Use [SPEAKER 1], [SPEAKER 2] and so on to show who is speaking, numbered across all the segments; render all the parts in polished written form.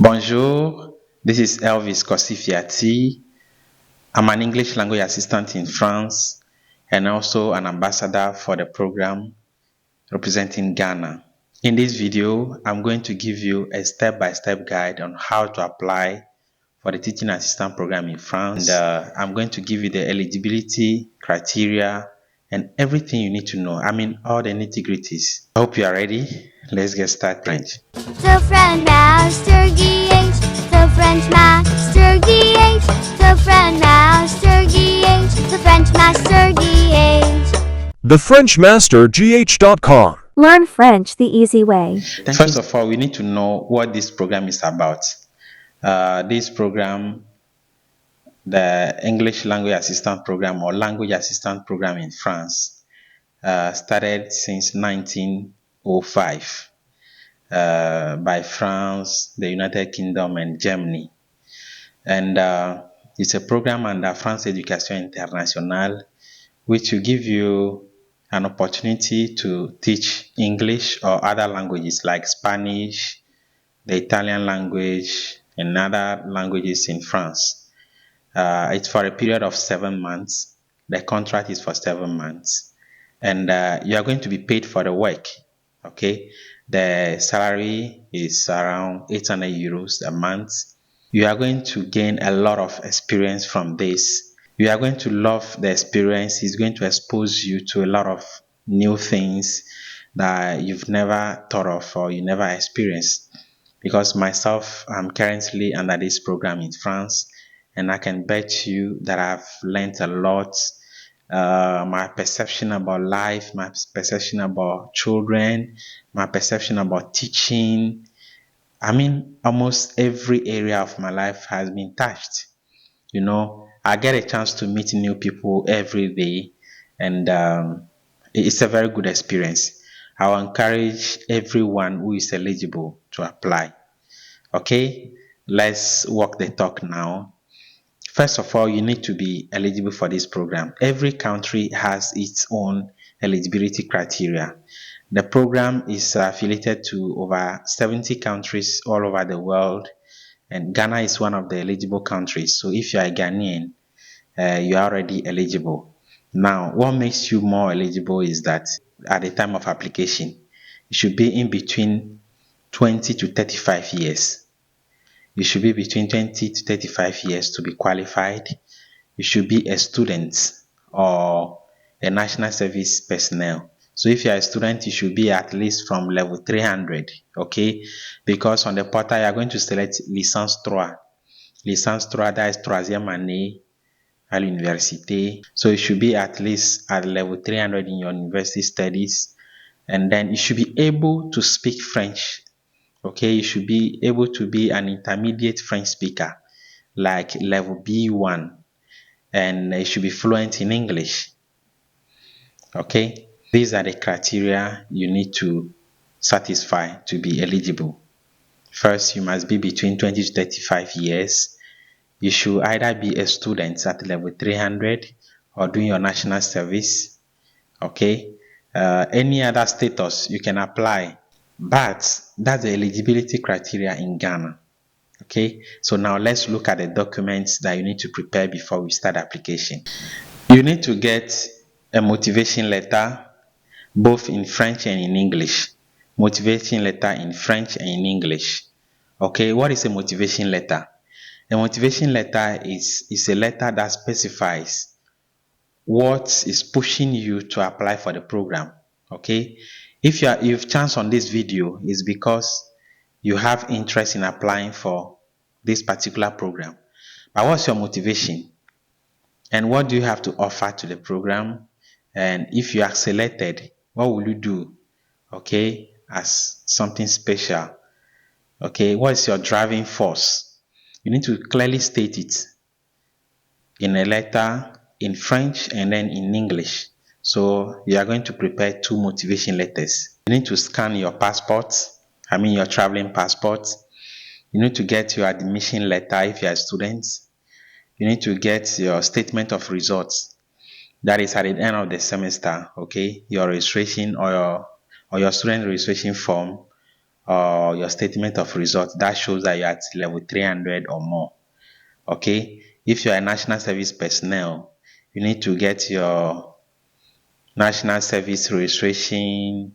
[SPEAKER 1] Bonjour, this is Elvis Kosifiati. I'm an English language assistant in France and also an ambassador for the program representing Ghana. In this video, I'm going to give you a step-by-step guide on how to apply for the teaching assistant program in France. And I'm going to give you the eligibility criteria and everything you need to know. I mean, all the nitty-gritties. I hope you are ready. Let's get started. French.
[SPEAKER 2] The French Master GH, the French Master GH, the French Master GH, the French Master GH.
[SPEAKER 3] TheFrenchMasterGH.com.
[SPEAKER 4] Learn French the easy way.
[SPEAKER 1] First of all, we need to know what this program is about. This program, the English Language Assistant Program or Language Assistant Program in France, started since 1905 by France, the United Kingdom, and Germany. And it's a program under France Education Internationale, which will give you an opportunity to teach English or other languages like Spanish, the Italian language, and other languages in France. It's for a period of 7 months. The contract is for 7 months. And you are going to be paid for the work. Okay. The salary is around 800 euros a month. You are going to gain a lot of experience from this. You are going to love the experience. It's going to expose you to a lot of new things that you've never thought of or you never experienced. Because myself, I'm currently under this program in France, and I can bet you that I've learned a lot. My perception about life, my perception about children, my perception about teaching. I mean, almost every area of my life has been touched. You know, I get a chance to meet new people every day, and it's a very good experience. I'll encourage everyone who is eligible to apply. Okay, let's walk the talk now. First of all, you need to be eligible for this program. Every country has its own eligibility criteria. The program is affiliated to over 70 countries all over the world, and Ghana is one of the eligible countries. So if you are a Ghanaian, you are already eligible. Now, what makes you more eligible is that at the time of application, you should be in between 20 to 35 years. You should be between 20 to 35 years to be qualified. You should be a student or a national service personnel. So if you are a student, you should be at least from level 300, okay? Because on the portal, you are going to select licence 3. Licence 3, that is troisième année à l'université. So you should be at least at level 300 in your university studies. And then you should be able to speak French. Okay, you should be able to be an intermediate French speaker, like level B1, and you should be fluent in English. Okay, these are the criteria you need to satisfy to be eligible. First, you must be between 20 to 35 years. You should either be a student at level 300 or doing your national service. Okay, any other status you can apply. But that's the eligibility criteria in Ghana. Okay, so now let's look at the documents that you need to prepare before we start application. You need to get a motivation letter both in French and in English. Motivation letter in French and in English. Okay, what is a motivation letter? A motivation letter is a letter that specifies what is pushing you to apply for the program. Okay, if you've chanced on this video, is because you have interest in applying for this particular program. But what's your motivation? And what do you have to offer to the program? And if you are selected, what will you do? Okay, as something special. Okay, what is your driving force? You need to clearly state it in a letter in French and then in English. So you are going to prepare 2 motivation letters. You need to scan your passport, your traveling passport. You need to get your admission letter if you are a student. You need to get your statement of results. That is at the end of the semester, okay? Your registration or your student registration form or your statement of results that shows that you're at level 300 or more. Okay, if you're a national service personnel, you need to get your national service registration,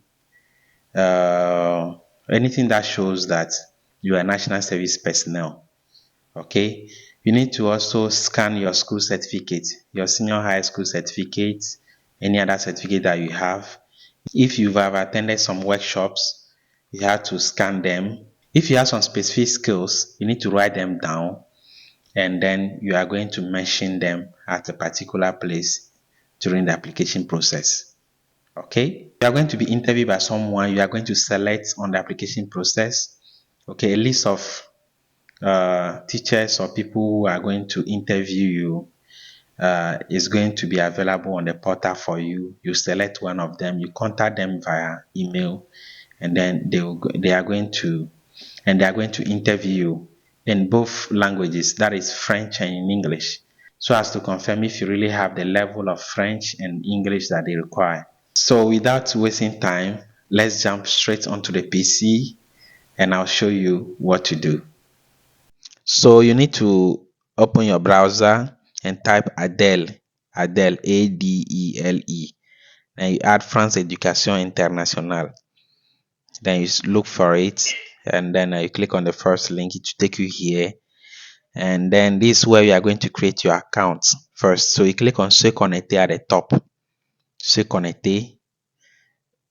[SPEAKER 1] uh, anything that shows that you are a national service personnel. Okay, you need to also scan your school certificate, your senior high school certificate, any other certificate that you have. If you've ever attended some workshops, you have to scan them. If you have some specific skills, you need to write them down, and then you are going to mention them at a particular place during the application process. Okay, you are going to be interviewed by someone you are going to select on the application process. Okay, a list of teachers or people who are going to interview you is going to be available on the portal for you. You select one of them, you contact them via email, and then they are going to interview you in both languages, that is French and in English, so as to confirm if you really have the level of French and English that they require. So without wasting time, let's jump straight onto the PC and I'll show you what to do. So you need to open your browser and type Adele, Adele, and you add France Education Internationale. Then you look for it, and then you click on the first link. It will take you here, and then this is where you are going to create your account first. So you click on Se connecter at the top, Se connecter,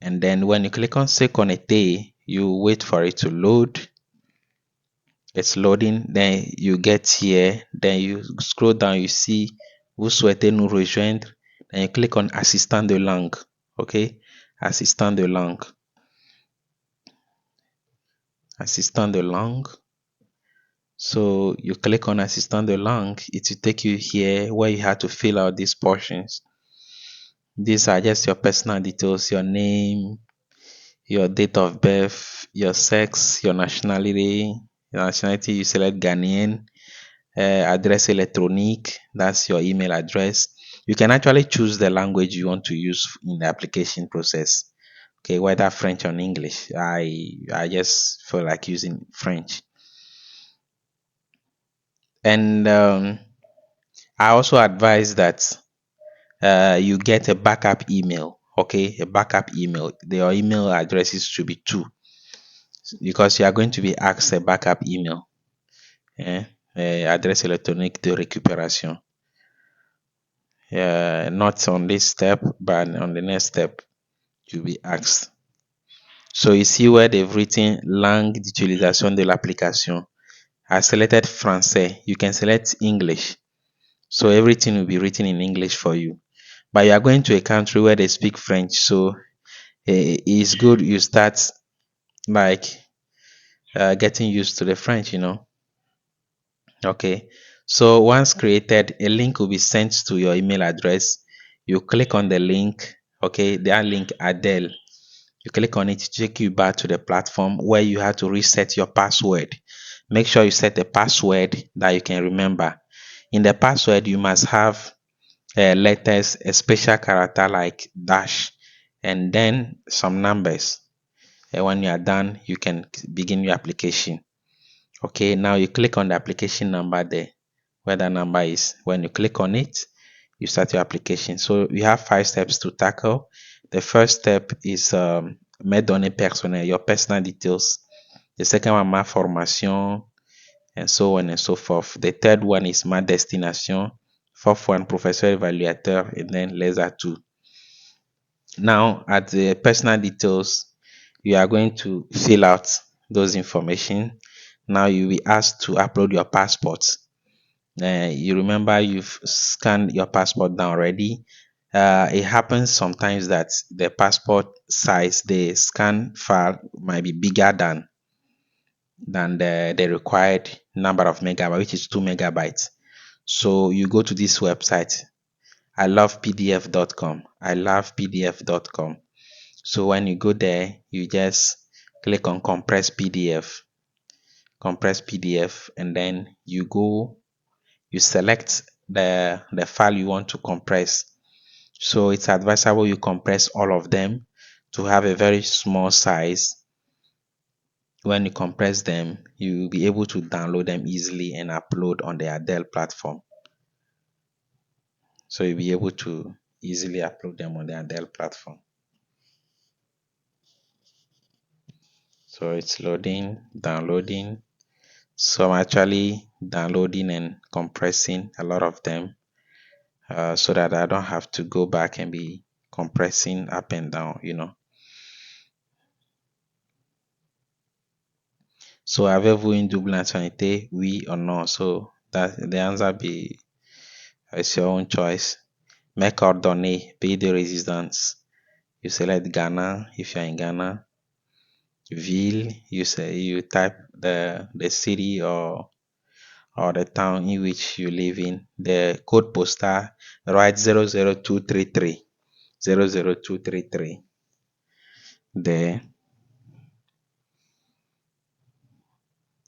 [SPEAKER 1] and then when you click on Se connecter, you wait for it to load. It's loading, then you get here, then you scroll down, you see vous souhaitez nous rejoindre, then you click on assistant de langue. Okay, assistant de langue, assistant de langue. So you click on assistant de langue, it will take you here where you have to fill out these portions. These are just your personal details, your name, your date of birth, your sex, your nationality. Your nationality, you select Ghanaian. Address electronique, that's your email address. You can actually choose the language you want to use in the application process. Okay, whether French or English. I just feel like using French. And I also advise that you get a backup email. Okay, a backup email. Your email addresses should be two, because you are going to be asked a backup email. Adresse électronique de récupération. Not on this step, but on the next step, you'll be asked. So you see where they've written langue d'utilisation de l'application. I selected français. You can select English. So everything will be written in English for you. But you are going to a country where they speak French, so it's good you start like getting used to the French, Okay. So once created, a link will be sent to your email address. You click on the link. Okay, that link Adele. You click on it to take you back to the platform where you have to reset your password. Make sure you set a password that you can remember. In the password, you must have letters, a special character like dash, and then some numbers. And when you are done, you can begin your application. Okay, now you click on the application number there, where the number is. When you click on it, you start your application. So we have 5 steps to tackle. The first step is mes données personnelles, your personal details. The second one, ma formation, and so on and so forth. The third one is ma destination. Fourth one, professeur évaluateur, and then les atouts. Now, at the personal details, you are going to fill out those information. Now you'll be asked to upload your passport. You remember you've scanned your passport down already. It happens sometimes that the passport size, the scan file might be bigger than the required number of megabytes, which is 2 megabytes. So you go to this website, ilovepdf.com. ilovepdf.com. So when you go there, you just click on compress PDF, and then you select the file you want to compress. So it's advisable you compress all of them to have a very small size. When you compress them, you'll be able to download them easily and upload on the Adele platform. So you'll be able to easily upload them on the Adele platform. So it's loading, downloading. So I'm actually downloading and compressing a lot of them so that I don't have to go back and be compressing up and down. So avez-vous une double nationalité? Oui or no? So that the answer be it's your own choice. Mes coordonnées, pays de résidence. You select Ghana if you're in Ghana. Ville, you type the city or the town in which you live in. The code postal, write 00233. 00233. The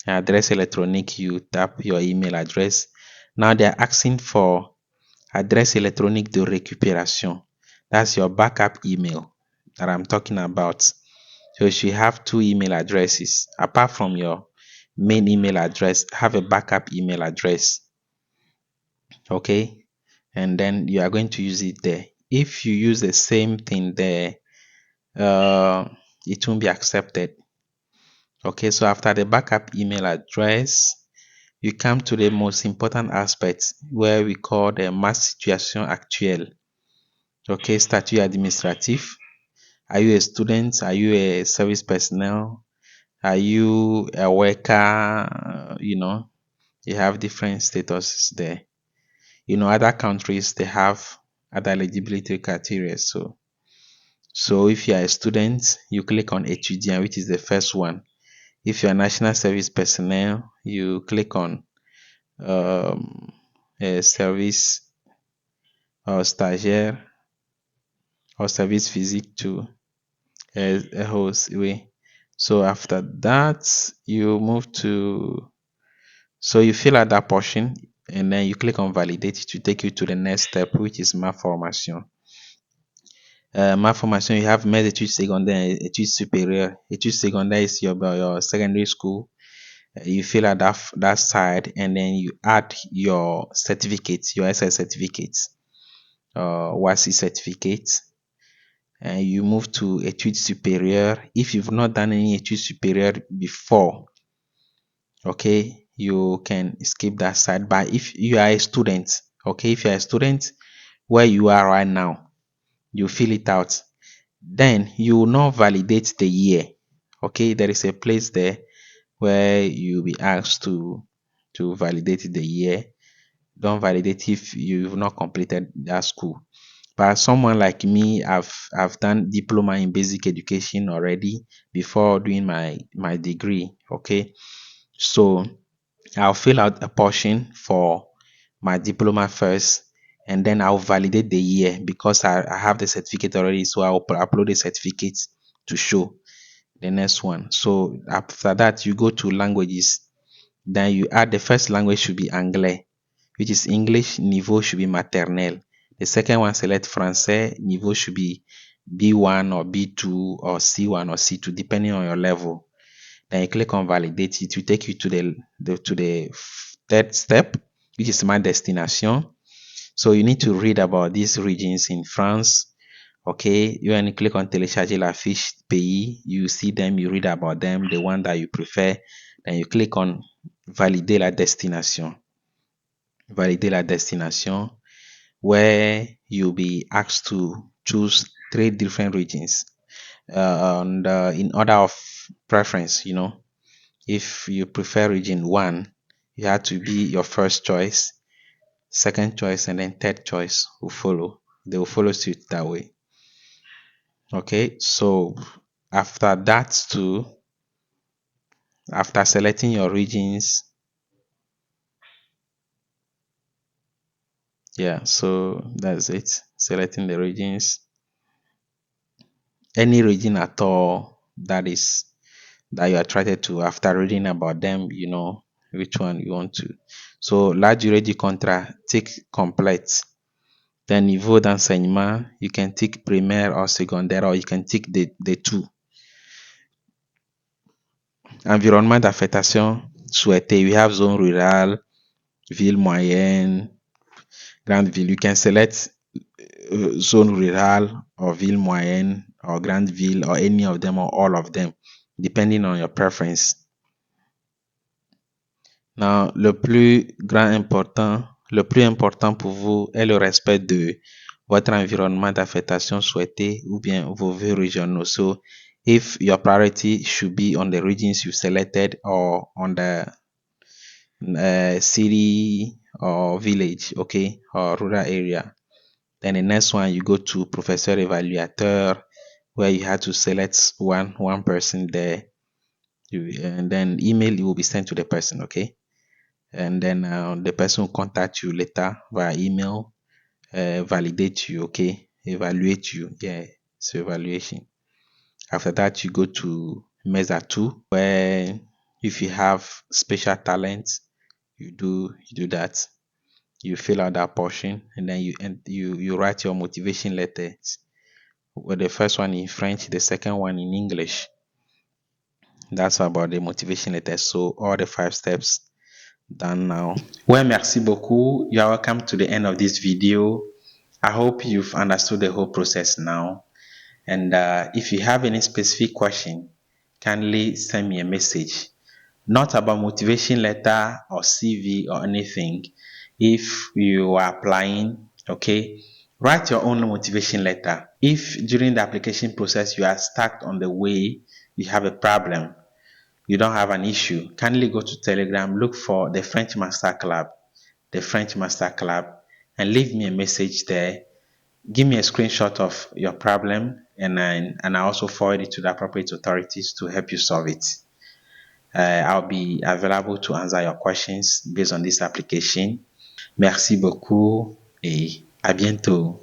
[SPEAKER 1] address electronic, you tap your email address. Now they're asking for address électronique de récupération. That's your backup email that I'm talking about. So you should have two email addresses. Apart from your main email address, have a backup email address. Okay? And then you are going to use it there. If you use the same thing there, it won't be accepted. Okay, so after the backup email address, you come to the most important aspect where we call the ma situation actuelle. Okay, statut administratif. Are you a student? Are you a service personnel? Are you a worker? You have different statuses there. Other countries, they have other eligibility criteria. So if you are a student, you click on étudiant, which is the first one. If you're a national service personnel, you click on a service or stagiaire or service physique to a host way. So after that, you move to, so you fill out that portion and then you click on validate to take you to the next step, which is ma formation. Ma formation, you have mes études secondaires, études supérieures. Études secondaires is your secondary school. You fill out that side and then you add your certificates, your SS certificates, WASI certificates. And you move to études supérieures. If you've not done any études supérieures before, okay, you can skip that side. But if you are a student, okay, if you are a student where you are right now, you fill it out. Then you will not validate the year. Okay, there is a place there where you'll be asked to validate the year. Don't validate if you've not completed that school. But someone like me, I've done diploma in basic education already before doing my degree. Okay, so I'll fill out a portion for my diploma first, and then I'll validate the year because I have the certificate already. So I'll upload the certificate to show the next one. So after that, you go to languages. Then you add the first language should be Anglais, which is English. Niveau should be maternelle. The second one, select Français. Niveau should be B1 or B2 or C1 or C2, depending on your level. Then you click on validate. It will take you to the third step, which is my destination. So you need to read about these regions in France. Okay, you when you click on télécharger la fiche pays, you see them, you read about them, the one that you prefer. Then you click on valider la destination. Valider la destination, where you'll be asked to choose 3 different regions. And in order of preference, if you prefer region 1, you have to be your first choice, second choice, and then third choice will follow. They will follow suit that way. Okay, so after that too, after selecting your regions, yeah, so that's it. Selecting the regions, any region at all that you are attracted to. After reading about them, you know which one you want to. So la durée du contrat, tick complete. Then niveau d'enseignement, you can tick primaire or secondaire, or you can tick the two. environnement d'affectation souhaité. We have zone rurale, ville moyenne, grande ville. You can select zone rural or ville moyenne or grande ville or any of them or all of them, depending on your preference. Now, le plus important pour vous est le respect de votre environnement d'affectation souhaité ou bien vos vues régionaux. So, if your priority should be on the regions you selected or on the city or village, okay, or rural area, then the next one you go to professeur évaluateur, where you have to select one person there, and then email will be sent to the person, okay, and then the person will contact you later via email, validate you, okay, evaluate you, yeah, so evaluation. After that, you go to Mesa 2, where if you have special talents, you do that. You fill out that portion, and then you write your motivation letters. Well, the first one in French, the second one in English. That's about the motivation letter. So all the 5 steps done now. Well, merci beaucoup. You are welcome to the end of this video. I hope you've understood the whole process now. And if you have any specific question, kindly send me a message. Not about motivation letter or CV or anything. If you are applying, okay, write your own motivation letter. If during the application process you are stuck on the way, you have a problem, you don't have an issue, kindly go to Telegram, look for the French Master Club, and leave me a message there. Give me a screenshot of your problem, and I also forward it to the appropriate authorities to help you solve it. I'll be available to answer your questions based on this application. Merci beaucoup et à bientôt.